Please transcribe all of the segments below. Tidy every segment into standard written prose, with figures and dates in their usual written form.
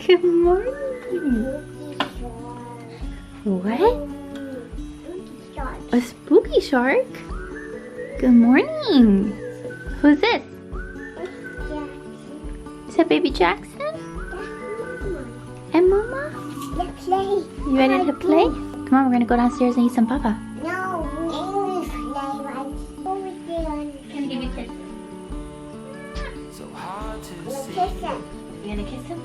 Good morning. What? A spooky shark? Good morning. Who's this? Is that baby Jackson? And Mama? Let's play. You ready to play? Come on, we're gonna go downstairs and eat some papa. No, we play right over there. Can I give you a kiss? Let's kiss him. You gonna kiss him?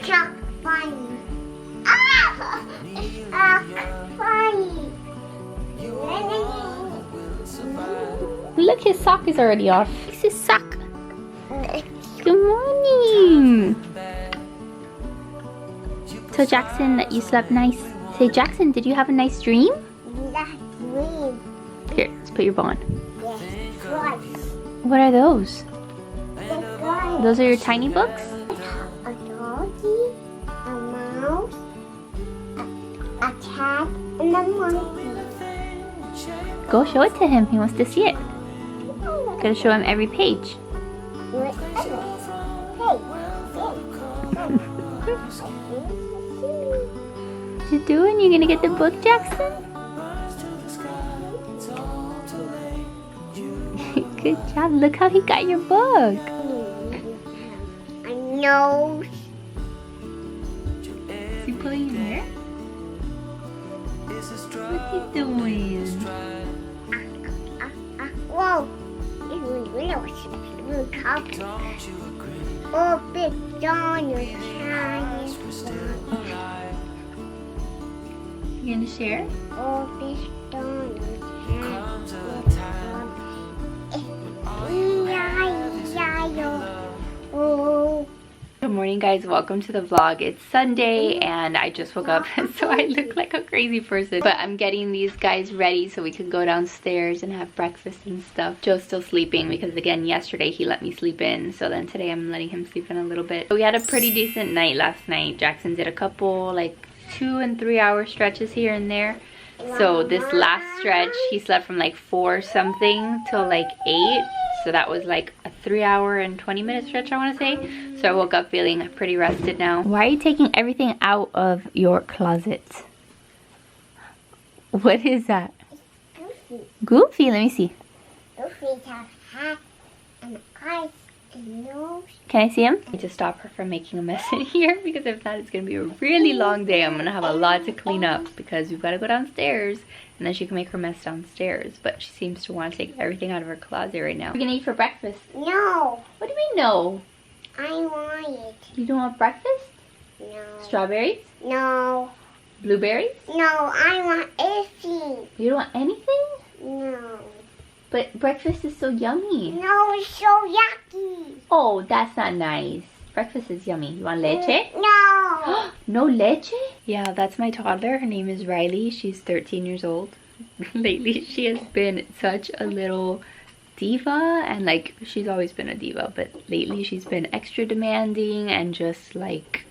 Chuck funny. Funny. Look, his sock is already off. It's his sock. Good morning. So Jackson, you slept nice. Say, Jackson, did you have a nice dream? That's green. Here, let's put your ball on. Yes, right. What are those? That's right. Those are your tiny books? A doggy, a mouse, a cat, and a monkey. Go show it to him. He wants to see it. Gotta show him every page. What you doing? You gonna get the book, Jackson? Good job. Look how he got your book. A nose. Is he pulling your hair? What's he doing? Whoa. This was really cup. Oh, big Donald. You gonna share? Oh, big Donald. Oh. Good morning, guys. Welcome to the vlog. It's Sunday and I just woke up, so I look like a crazy person. But I'm getting these guys ready so we can go downstairs and have breakfast and stuff. Joe's still sleeping because, again, yesterday he let me sleep in. So then today I'm letting him sleep in a little bit. We had a pretty decent night last night. Jackson did a couple, like, 2 and 3 hour stretches here and there. So this last stretch, he slept from like 4 something till like 8. So that was like a 3 hour and 20 minute stretch, I want to say. So I woke up feeling pretty rested now. Why are you taking everything out of your closet? What is that? Goofy. Goofy? Let me see. Goofy has hat and eyes and nose. Can I see him? I need to stop her from making a mess in here because if not, it's going to be a really long day. I'm going to have a lot to clean up because we've got to go downstairs and then she can make her mess downstairs. But she seems to want to take everything out of her closet right now. What are you going to eat for breakfast? No. What do you mean no? I want it. You don't want breakfast? No. Strawberries? No. Blueberries? No, I want anything. You don't want anything? No. But breakfast is so yummy. No, it's so yucky. Oh, that's not nice. Breakfast is yummy. You want leche? No. No leche? Yeah, that's my toddler. Her name is Riley. She's 13 years old. Lately, she has been such a little diva. And like, she's always been a diva. But lately, she's been extra demanding and just like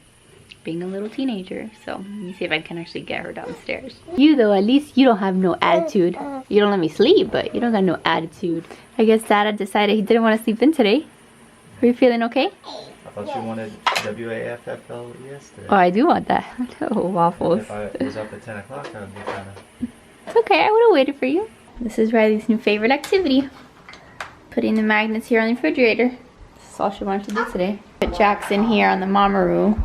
being a little teenager. So let me see if I can actually get her downstairs. You though, at least you don't have no attitude. You don't let me sleep, but you don't got no attitude. I guess Dad had decided he didn't want to sleep in today. Are you feeling okay? I thought you wanted WAFFL yesterday. Oh, I do want that. Oh, waffles. If I was up at 10 o'clock, I would be kind of... It's okay, I would have waited for you. This is Riley's new favorite activity. Putting the magnets here on the refrigerator. This is all she wanted to do today. Put Jackson here on the mama room.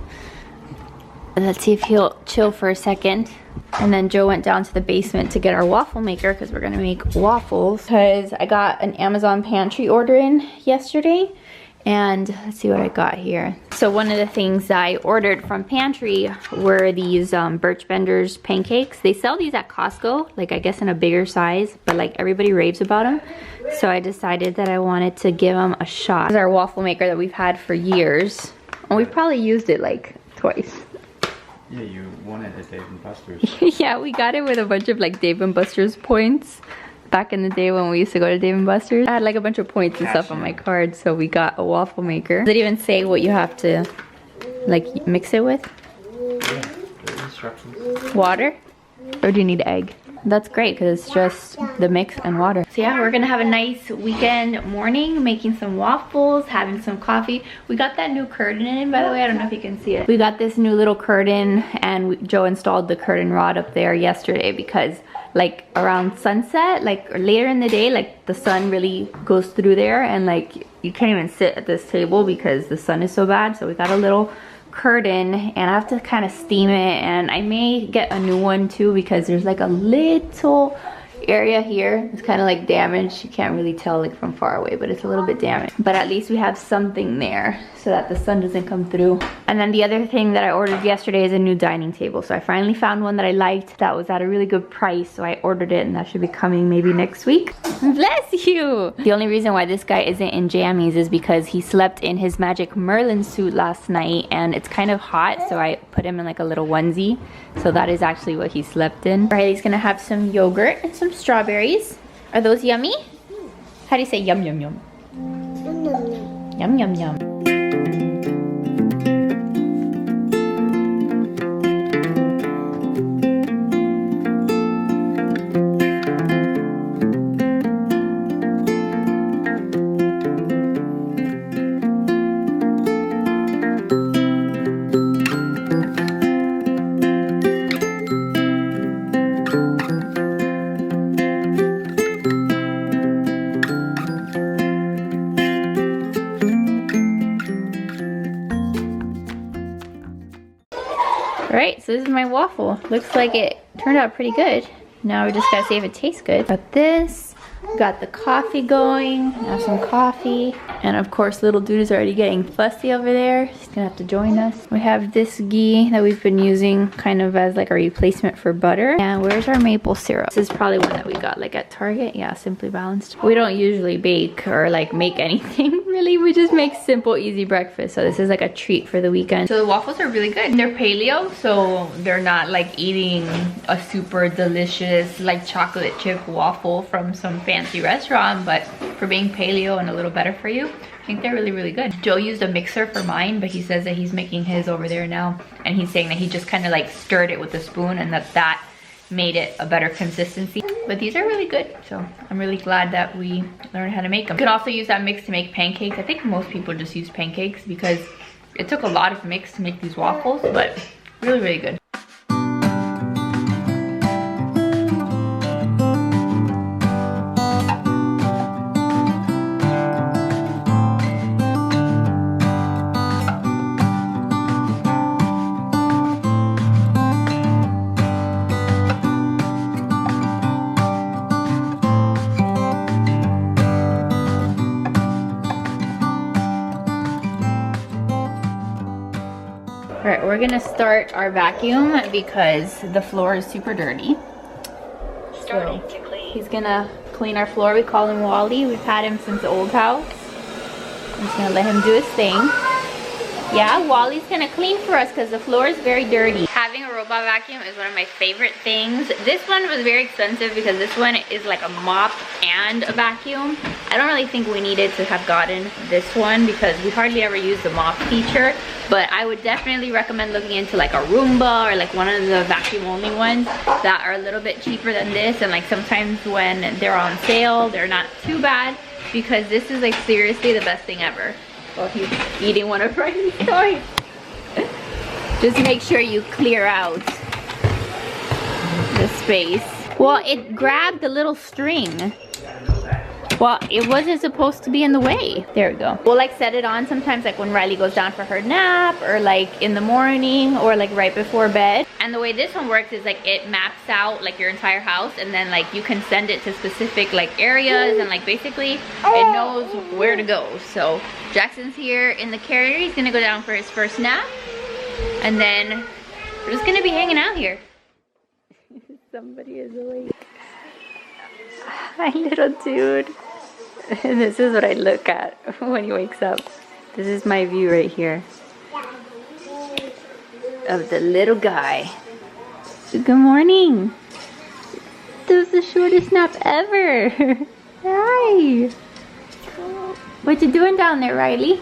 Let's see if he'll chill for a second. And then Joe went down to the basement to get our waffle maker because we're gonna make waffles. Because I got an Amazon pantry order in yesterday. And let's see what I got here. So one of the things I ordered from pantry were these Birch Benders pancakes. They sell these at Costco, like I guess in a bigger size, but like everybody raves about them. So I decided that I wanted to give them a shot. This is our waffle maker that we've had for years. And we've probably used it like twice. Yeah, you won it at Dave & Buster's. Yeah, we got it with a bunch of like Dave & Buster's points. Back in the day when we used to go to Dave & Buster's. I had like a bunch of points and stuff on my card, so we got a waffle maker. Does it even say what you have to like mix it with? Yeah, the instructions. Water? Or do you need egg? That's great because it's just the mix and water. So yeah, we're gonna have a nice weekend morning, making some waffles, having some coffee. We got that new curtain in, by the way. I don't know if you can see it. We got this new little curtain, and Joe installed the curtain rod up there yesterday because like around sunset, like or later in the day, like the sun really goes through there, and like you can't even sit at this table because the sun is so bad. So we got a little curtain, and I have to kind of steam it, and I may get a new one too because there's like a little area here. It's kind of like damaged. You can't really tell like from far away, but it's a little bit damaged. But at least we have something there so that the sun doesn't come through. And then the other thing that I ordered yesterday is a new dining table. So I finally found one that I liked that was at a really good price. So I ordered it, and that should be coming maybe next week. Bless you! The only reason why this guy isn't in jammies is because he slept in his Magic Merlin suit last night, and it's kind of hot, so I put him in like a little onesie. So that is actually what he slept in. Riley's gonna have some yogurt and some strawberries. Are those yummy? How do you say yum yum yum? Yum yum yum. Alright, so this is my waffle. Looks like it turned out pretty good. Now we just gotta see if it tastes good. Got this, got the coffee going, have some coffee. And of course, little dude is already getting fussy over there. He's gonna have to join us. We have this ghee that we've been using kind of as like a replacement for butter. And where's our maple syrup? This is probably one that we got like at Target. Yeah, Simply Balanced. We don't usually bake or like make anything really. We just make simple, easy breakfast. So this is like a treat for the weekend. So the waffles are really good. They're paleo, so they're not like eating a super delicious like chocolate chip waffle from some fancy restaurant, but for being paleo and a little better for you, I think they're really, really good. Joe used a mixer for mine, but he says that he's making his over there now, and he's saying that he just kind of like stirred it with a spoon, and that made it a better consistency. But these are really good, so I'm really glad that we learned how to make them. You can also use that mix to make pancakes. I think most people just use pancakes because it took a lot of mix to make these waffles, but really, really good. Alright, we're gonna start our vacuum because the floor is super dirty. So he's gonna clean our floor. We call him Wally. We've had him since the old house. I'm just gonna let him do his thing. Yeah, Wally's gonna clean for us because the floor is very dirty. Having a robot vacuum is one of my favorite things. This one was very expensive because this one is like a mop and a vacuum. I don't really think we needed to have gotten this one because we hardly ever use the mop feature, but I would definitely recommend looking into like a Roomba or like one of the vacuum only ones that are a little bit cheaper than this, and like sometimes when they're on sale they're not too bad, because this is like seriously the best thing ever. Well, he's eating one of Riley's toys. Just make sure you clear out the space. Well, it grabbed the little string. Well, it wasn't supposed to be in the way. There we go. We'll like set it on sometimes like when Riley goes down for her nap, or like in the morning, or like right before bed. And the way this one works is like it maps out like your entire house, and then like you can send it to specific like areas, and like basically it knows where to go. So Jackson's here in the carrier. He's gonna go down for his first nap, and then we're just gonna be hanging out here. Somebody is awake. Hi, little dude. This is what I look at when he wakes up. This is my view right here of the little guy. Good morning. This was the shortest nap ever. Hi. What you doing down there, Riley?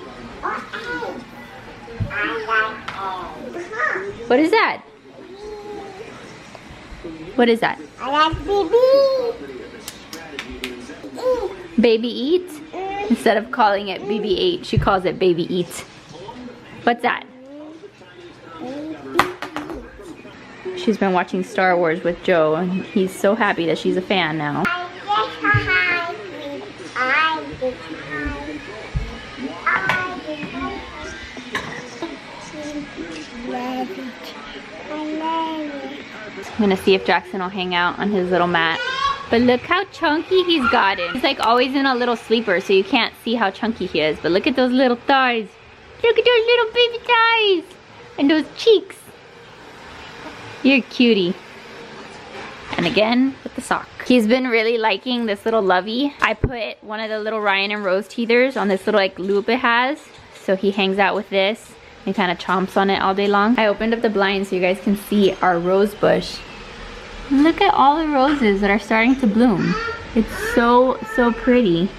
What is that? What is that? I like baby. Baby eat? Instead of calling it BB-8, she calls it baby eat. What's that? She's been watching Star Wars with Joe, and he's so happy that she's a fan now. I'm gonna see if Jackson will hang out on his little mat. But look how chunky he's gotten. He's like always in a little sleeper, so you can't see how chunky he is. But look at those little thighs. Look at those little baby thighs. And those cheeks. You're a cutie. And again, with the sock. He's been really liking this little lovey. I put one of the little Ryan and Rose teethers on this little like loop it has. So he hangs out with this. He kind of chomps on it all day long. I opened up the blind so you guys can see our rose bush. Look at all the roses that are starting to bloom. It's so pretty.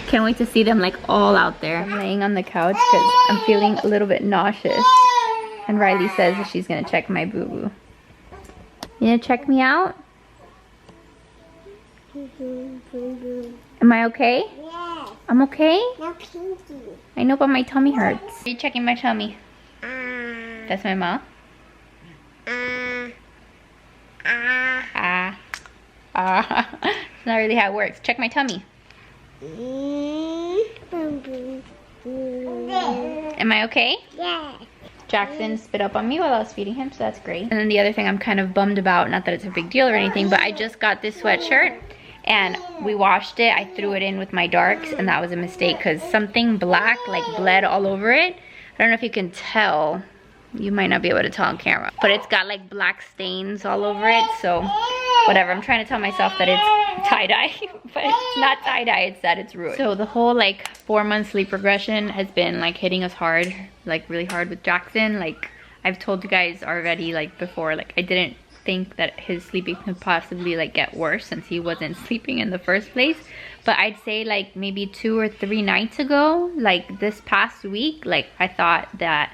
Can't wait to see them like all out there. I'm laying on the couch because I'm feeling a little bit nauseous. And Riley says that she's gonna check my boo-boo. You gonna check me out? Am I okay? Yes. I'm okay? No pinky. I know, but my tummy hurts. Are you checking my tummy? That's my mom? It's not really how it works. Check my tummy. Am I okay? Yes. Jackson spit up on me while I was feeding him, so that's great. And then the other thing I'm kind of bummed about, not that it's a big deal or anything, but I just got this sweatshirt and we washed it. I threw it in with my darks and that was a mistake because something black like bled all over it. I don't know if you can tell. You might not be able to tell on camera, but it's got like black stains all over it, so whatever. I'm trying to tell myself that it's tie-dye, but it's not tie-dye, it's that it's ruined. So the whole like 4-month sleep regression has been like hitting us hard, like really hard with Jackson. Like I've told you guys already like before, like I didn't think that his sleeping could possibly like get worse since he wasn't sleeping in the first place. But I'd say like maybe 2 or 3 nights ago, like this past week, like I thought that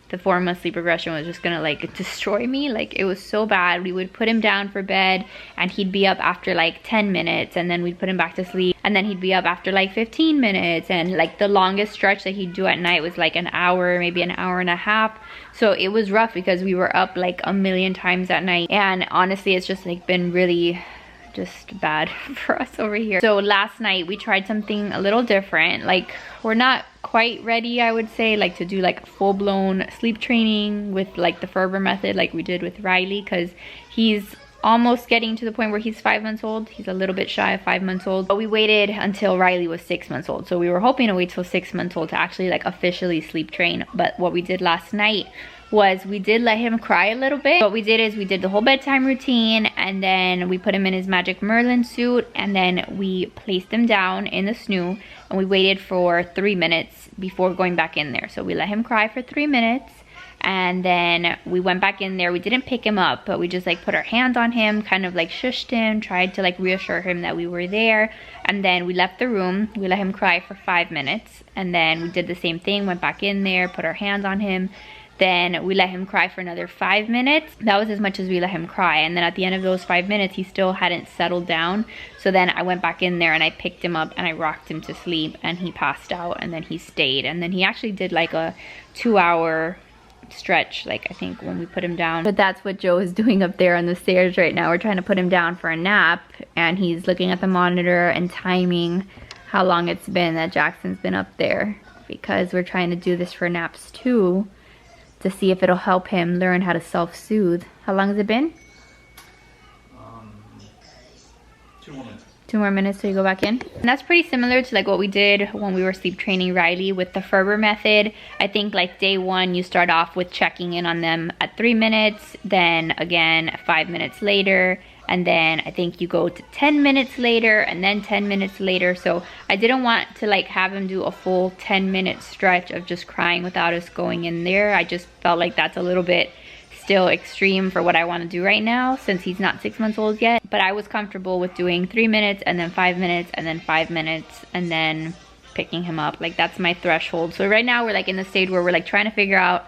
the 4-month sleep regression was just gonna like destroy me. Like it was so bad. We would put him down for bed and he'd be up after like 10 minutes and then we'd put him back to sleep and then he'd be up after like 15 minutes and like the longest stretch that he'd do at night was like an hour, maybe an hour and a half. So it was rough because we were up like a million times at night, and honestly it's just like been really just bad for us over here. So last night we tried something a little different. Like we're not quite ready, I would say, like to do like full-blown sleep training with like the Ferber method like we did with Riley, because he's almost getting to the point where he's 5 months old. He's a little bit shy of 5 months old, but we waited until Riley was 6 months old. So we were hoping to wait till 6 months old to actually like officially sleep train. But what we did last night was we did let him cry a little bit. What we did is we did the whole bedtime routine and then we put him in his Magic Merlin suit and then we placed him down in the snoo and we waited for 3 minutes before going back in there. So we let him cry for 3 minutes and then we went back in there. We didn't pick him up, but we just like put our hands on him, kind of like shushed him, tried to like reassure him that we were there, and then we left the room. We let him cry for 5 minutes and then we did the same thing, went back in there, put our hands on him. Then we let him cry for another 5 minutes. That was as much as we let him cry. And then at the end of those 5 minutes, he still hadn't settled down. So then I went back in there and I picked him up and I rocked him to sleep and he passed out and then he stayed. And then he actually did like a 2-hour stretch, like I think when we put him down. But that's what Joe is doing up there on the stairs right now. We're trying to put him down for a nap and he's looking at the monitor and timing how long it's been that Jackson's been up there, because we're trying to do this for naps too, to see if it'll help him learn how to self-soothe. How long has it been? 2 more minutes. 2 more minutes till you go back in. And that's pretty similar to like what we did when we were sleep training Riley with the Ferber method. I think like day 1 you start off with checking in on them at 3 minutes, then again 5 minutes later, and then I think you go to 10 minutes later and then 10 minutes later. So I didn't want to like have him do a full 10-minute stretch of just crying without us going in there. I just felt like that's a little bit still extreme for what I want to do right now since he's not 6 months old yet. But I was comfortable with doing 3 minutes and then 5 minutes and then 5 minutes and then picking him up. Like that's my threshold. So right now we're like in the stage where we're like trying to figure out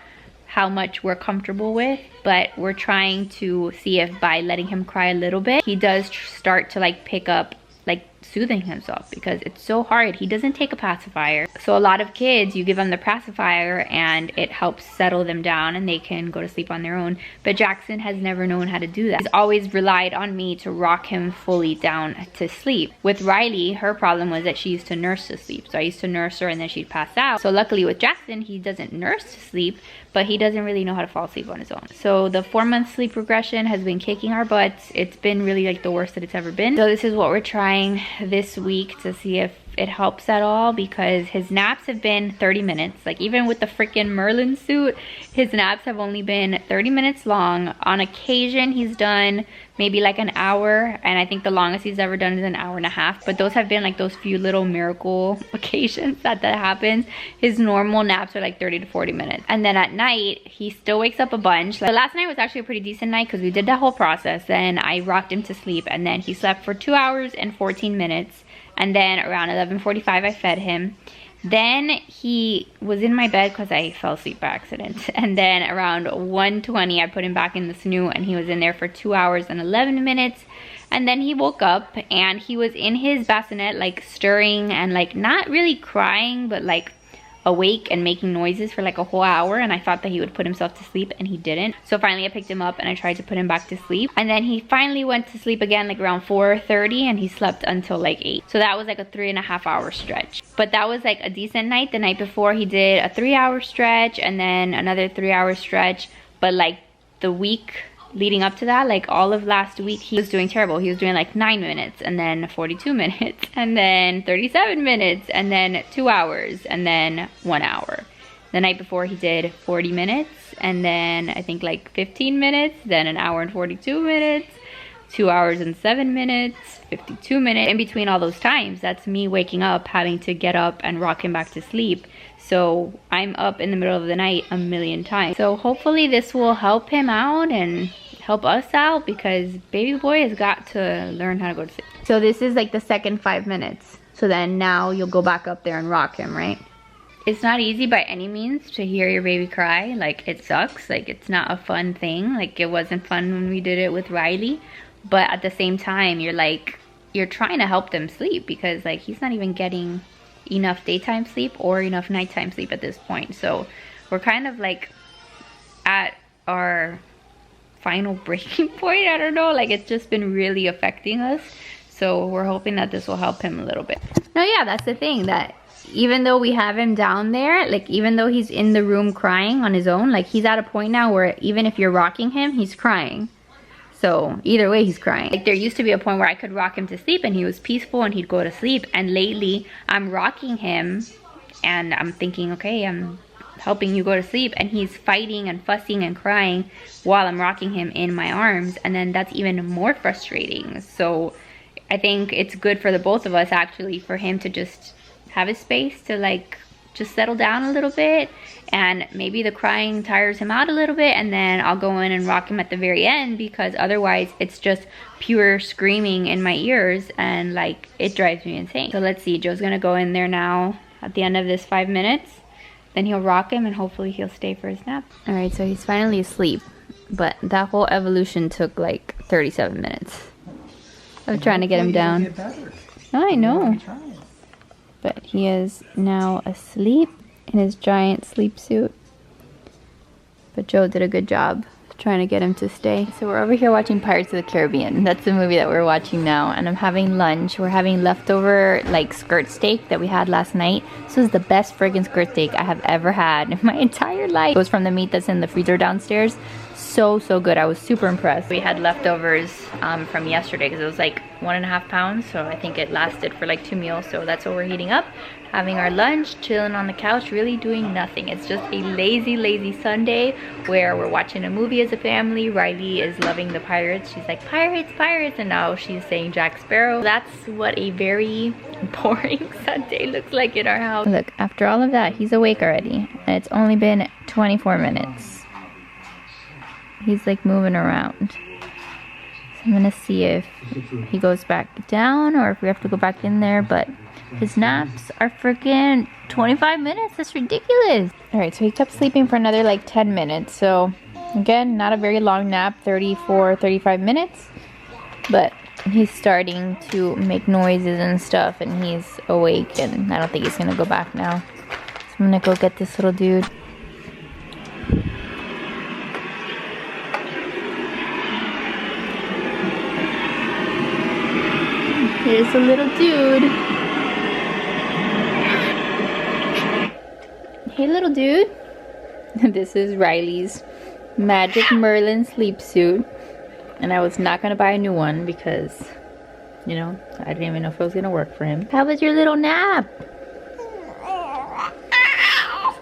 how much we're comfortable with, but we're trying to see if by letting him cry a little bit, he does start to like pick up like soothing himself, because it's so hard. He doesn't take a pacifier. So a lot of kids, you give them the pacifier and it helps settle them down and they can go to sleep on their own. But Jackson has never known how to do that. He's always relied on me to rock him fully down to sleep. With Riley, her problem was that she used to nurse to sleep. So I used to nurse her and then she'd pass out. So luckily with Jackson, he doesn't nurse to sleep, but he doesn't really know how to fall asleep on his own. So the 4-month sleep regression has been kicking our butts. It's been really like the worst that it's ever been. So this is what we're trying this week to see if it helps at all, because his naps have been 30 minutes. Like even with the freaking Merlin suit, his naps have only been 30 minutes long. On occasion, he's done maybe like an hour, and I think the longest he's ever done is an hour and a half. But those have been like those few little miracle occasions that happens. His normal naps are like 30 to 40 minutes. And then at night, he still wakes up a bunch. Like last night was actually a pretty decent night because we did that whole process. Then I rocked him to sleep, and then he slept for 2 hours and 14 minutes. And then around 11:45, I fed him. Then he was in my bed because I fell asleep by accident. And then around 1:20, I put him back in the snoo, and he was in there for 2 hours and 11 minutes. And then he woke up and he was in his bassinet, like stirring and like not really crying, but like awake and making noises for like a whole hour. And I thought that he would put himself to sleep, and he didn't. So finally I picked him up and I tried to put him back to sleep, and then he finally went to sleep again like around 4:30, and he slept until like 8. So that was like a 3.5 hour stretch. But that was like a decent night. The night before he did a 3-hour stretch and then another 3-hour stretch. But like the week leading up to that, like all of last week, he was doing terrible. He was doing like 9 minutes, and then 42 minutes, and then 37 minutes, and then 2 hours, and then 1 hour. The night before he did 40 minutes, and then I think like 15 minutes, then an hour and 42 minutes, 2 hours and 7 minutes, 52 minutes. In between all those times, that's me waking up, having to get up and rock him back to sleep. So I'm up in the middle of the night a million times. So hopefully this will help him out and help us out, because baby boy has got to learn how to go to sleep. So this is like the second 5 minutes. So then now you'll go back up there and rock him, right? It's not easy by any means to hear your baby cry. Like it sucks. Like it's not a fun thing. Like it wasn't fun when we did it with Riley. But at the same time, you're trying to help them sleep, because like he's not even getting enough daytime sleep or enough nighttime sleep at this point. So we're kind of like at our final breaking point. I don't know, like it's just been really affecting us. So we're hoping that this will help him a little bit. No, yeah, that's the thing, that even though we have him down there, like even though he's in the room crying on his own, like he's at a point now where even if you're rocking him, he's crying. So either way, he's crying. Like there used to be a point where I could rock him to sleep and he was peaceful and he'd go to sleep. And lately I'm rocking him and I'm thinking, okay, I'm helping you go to sleep, and he's fighting and fussing and crying while I'm rocking him in my arms, and then that's even more frustrating. So I think it's good for the both of us actually for him to just have his space to like just settle down a little bit, and maybe the crying tires him out a little bit, and then I'll go in and rock him at the very end, because otherwise it's just pure screaming in my ears and like it drives me insane. So let's see, Joe's gonna go in there now at the end of this 5 minutes. Then he'll rock him and hopefully he'll stay for his nap. All right, so he's finally asleep, but that whole evolution took like 37 minutes of trying to get him down. I know, but he is now asleep in his giant sleep suit. But Joe did a good job trying to get him to stay. So we're over here watching Pirates of the Caribbean. That's the movie that we're watching now, and I'm having lunch. We're having leftover like skirt steak that we had last night. This is the best friggin' skirt steak I have ever had in my entire life. It was from the meat that's in the freezer downstairs. So good. I was super impressed. We had leftovers from yesterday because it was like 1.5 pounds, so I think it lasted for like 2 meals. So that's what we're heating up, having our lunch, chilling on the couch, really doing nothing. It's just a lazy Sunday where we're watching a movie as a family. Riley is loving the pirates. She's like, pirates, and now she's saying Jack Sparrow. That's what a very boring Sunday looks like in our house. Look, after all of that, he's awake already, and it's only been 24 minutes. He's like moving around. I'm gonna see if he goes back down or if we have to go back in there, but his naps are freaking 25 minutes. That's ridiculous. All right, so he kept sleeping for another like 10 minutes. So again, not a very long nap, 35 minutes, but he's starting to make noises and stuff and he's awake, and I don't think he's gonna go back now. So I'm gonna go get this little dude. Here's the little dude. Hey little dude. This is Riley's Magic Merlin sleep suit. And I was not gonna buy a new one because, you know, I didn't even know if it was gonna work for him. How was your little nap?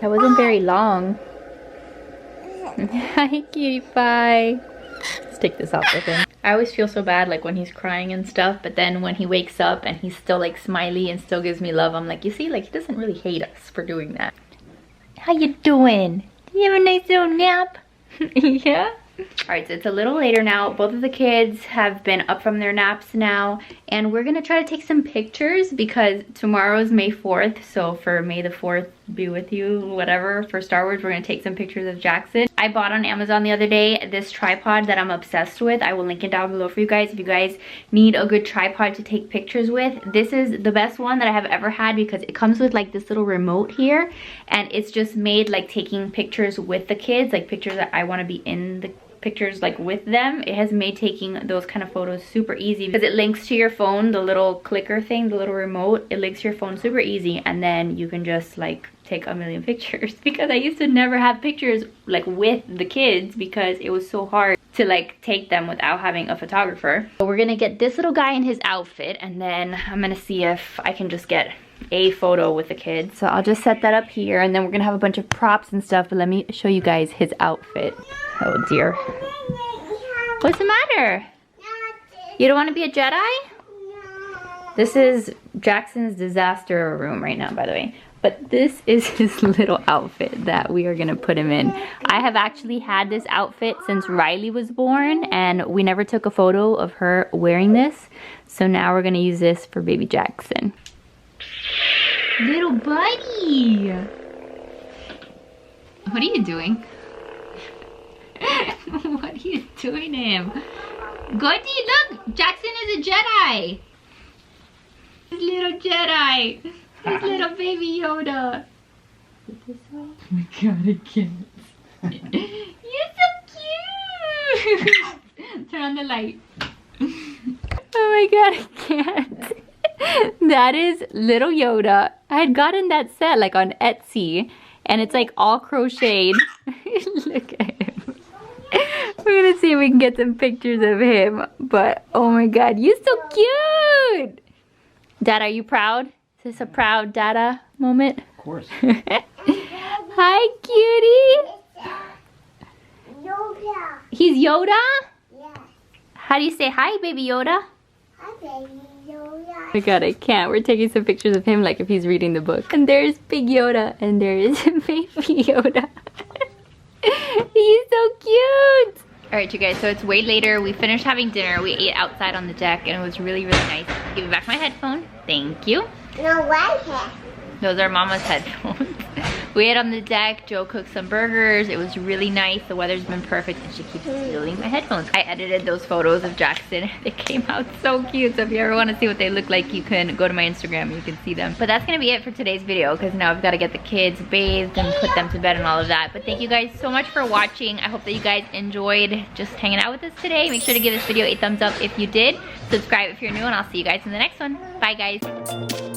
That wasn't very long. Hi cutie pie. Let's take this off with him. I always feel so bad like when he's crying and stuff, but then when he wakes up and he's still like smiley and still gives me love, I'm like, you see, like he doesn't really hate us for doing that. How you doing? Do you have a nice little nap? Yeah? Alright, so it's a little later now. Both of the kids have been up from their naps now, and we're gonna try to take some pictures because tomorrow's May 4th, so for May the 4th be with you, whatever, for Star Wars, we're gonna take some pictures of Jackson. I bought on Amazon the other day this tripod that I'm obsessed with. I will link it down below for you guys if you guys need a good tripod to take pictures with. This is the best one that I have ever had because it comes with like this little remote here, and it's just made like taking pictures with the kids, like pictures that I want to be in the pictures like with them. It has made taking those kind of photos super easy because it links to your phone, the little clicker thing, the little remote, it links to your phone super easy, and then you can just like take a million pictures because I used to never have pictures like with the kids because it was so hard to like take them without having a photographer. So we're gonna get this little guy in his outfit, and then I'm gonna see if I can just get a photo with the kids. So I'll just set that up here, and then we're gonna have a bunch of props and stuff, but let me show you guys his outfit. Oh dear. What's the matter? You don't want to be a Jedi? This is Jackson's disaster room right now, by the way. But this is his little outfit that we are gonna put him in. I have actually had this outfit since Riley was born, and we never took a photo of her wearing this. So now we're gonna use this for baby Jackson. Little buddy! What are you doing? What are you doing to him? Goody, look! Jackson is a Jedi! His little Jedi! His little baby Yoda! This way? Oh my god, I can't. You're so cute! Turn on the light. Oh my god, I can't. That is little Yoda. I had gotten that set like on Etsy, and it's like all crocheted. Look at him. We're gonna see if we can get some pictures of him. But oh my god, you're so cute! Dad, are you proud? Is this a proud Dada moment? Of course. Hi, cutie! Yoda. He's Yoda? Yeah. How do you say hi, baby Yoda? Hi, baby Yoda. Oh my god, I can't. We're taking some pictures of him like if he's reading the book. And there's big Yoda, and there is baby Yoda. He's so cute! Alright, you guys, so it's way later. We finished having dinner. We ate outside on the deck, and it was really, really nice. Give me back my headphone. Thank you. No white hair. Those are Mama's headphones. We ate on the deck. Joe cooked some burgers. It was really nice. The weather's been perfect, and she keeps stealing my headphones. I edited those photos of Jackson. They came out so cute. So if you ever want to see what they look like, you can go to my Instagram and you can see them. But that's going to be it for today's video because now I've got to get the kids bathed and put them to bed and all of that. But thank you guys so much for watching. I hope that you guys enjoyed just hanging out with us today. Make sure to give this video a thumbs up if you did. Subscribe if you're new, and I'll see you guys in the next one. Bye, guys.